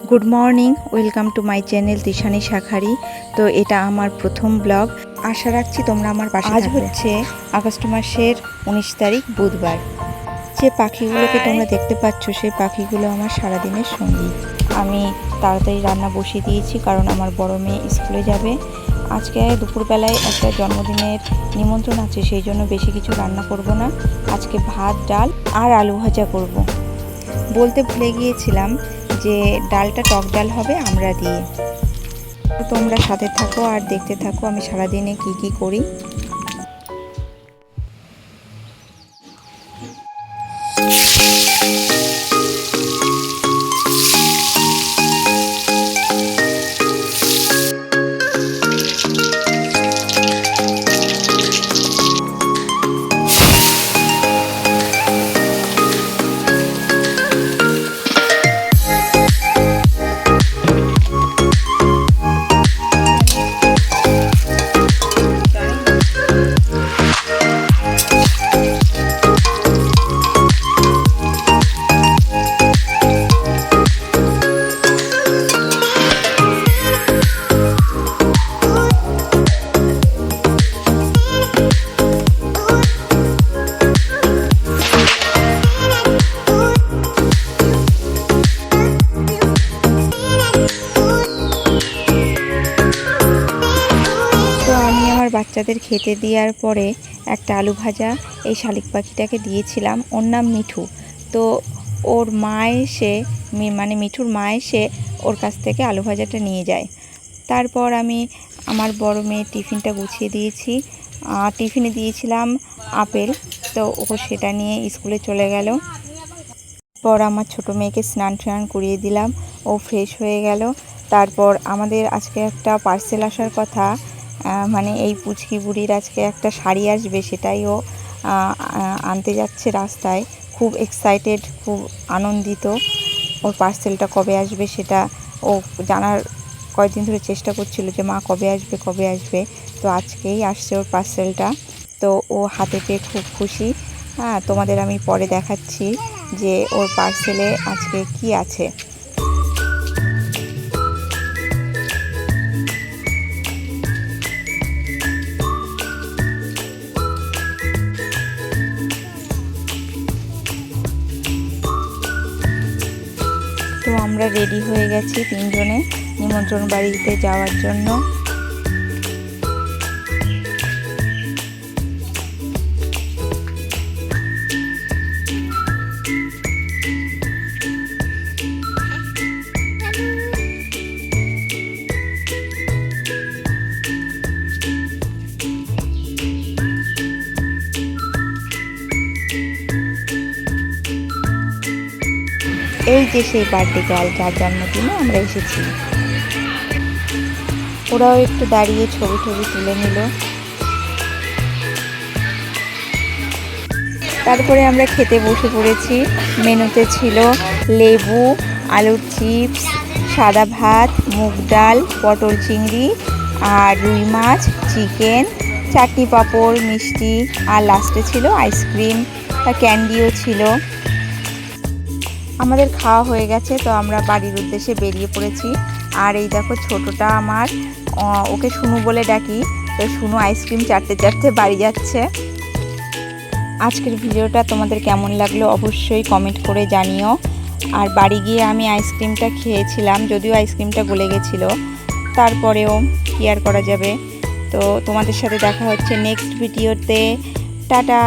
Good morning, welcome to my channel Tishani Shakhari. তো এটা আমার প্রথম ব্লগ। আশা রাখছি তোমরা আমার পাশে থাকবে। আজ হচ্ছে আগস্ট মাসের 19 তারিখ বুধবার। যে পাখিগুলোকে তোমরা দেখতে পাচ্ছ সেই পাখিগুলো আমার সারাদিনের সঙ্গী। আমি তাড়াতাড়ি রান্না বসিয়ে দিয়েছি কারণ আমার বড় মেয়ে স্কুলে যাবে। আজকে দুপুরবেলায় একটা জন্মদিনের নিমন্ত্রণ আছে, সেই জন্য বেশি কিছু রান্না করব না। আজকে ভাত, ডাল আর আলু ভাজা করব। বলতে ভুলে গিয়েছিলাম যে ডালটা টক ডাল হবে আমড়া দিয়ে। তো তোমরা সাথে থাকো আর দেখতে থাকো আমি সারাদিনে কি কি করি। বাচ্চাদের খেতে দেওয়ার পরে একটা আলু ভাজা এই শালিক পাখিটাকে দিয়েছিলাম। ওর নাম মিঠু। তো ওর মা এসে মানে মিঠুর মা এসে ওর কাছ থেকে আলু ভাজাটা নিয়ে যায়। তারপর আমি আমার বড় মেয়ের টিফিনটা গুছিয়ে দিয়েছি। টিফিনে দিয়েছিলাম আপেল, তো ও সেটা নিয়ে স্কুলে চলে গেল। পর আমার ছোট মেয়েকে স্নান করিয়ে দিলাম, ও ফ্রেশ হয়ে গেল। তারপর আমাদের আজকে একটা পার্সেল আসার কথা, মানে এই পুচকি বুড়ির আজকে একটা শাড়ি আসবে, সেটাই ও আনতে যাচ্ছে রাস্তায়। খুব এক্সাইটেড, খুব আনন্দিত। ওর পার্সেলটা কবে আসবে সেটা ও জানার কয়েকদিন ধরে চেষ্টা করছিল যে মা কবে আসবে কবে আসবে। তো আজকেই আসছে ওর পার্সেলটা। তো ও হাতে পেয়ে খুব খুশি। তোমাদের আমি পরে দেখাচ্ছি যে ওর পার্সেলে আজকে কি আছে। তো আমরা রেডি হয়ে গেছি তিনজনে নিমন্ত্রণ বাড়িতে যাওয়ার জন্য। এই যে সেই বার্থডে গার্ল যার জন্মদিনে আমরা এসেছি। ওরাও একটু দাঁড়িয়ে ছবি তুলে নিল। তারপরে আমরা খেতে বসে পড়েছি। মেনুতে ছিল লেবু, আলুর চিপস, সাদা ভাত, মুগ ডাল, পটল চিংড়ি আর রুই মাছ, চিকেন, চাটনি, পাঁপড়, মিষ্টি আর লাস্টে ছিল আইসক্রিম, ক্যান্ডিও ছিল। আমাদের খাওয়া হয়ে গেছে, তো আমরা বাড়ির উদ্দেশ্যে বেরিয়ে পড়েছি। আর এই দেখো ছোটটা আমার, ওকে শুনু বলে ডাকি, তো শুনু আইসক্রিম চাটতে বাড়ি যাচ্ছে। আজকের ভিডিওটা তোমাদের কেমন লাগলো অবশ্যই কমেন্ট করে জানিও। আর বাড়ি গিয়ে আমি আইসক্রিমটা খেয়েছিলাম, যদিও আইসক্রিমটা গলে গেছিলো, তারপরেও কি আর করা যাবে। তো তোমাদের সাথে দেখা হচ্ছে নেক্সট ভিডিওতে। টাটা।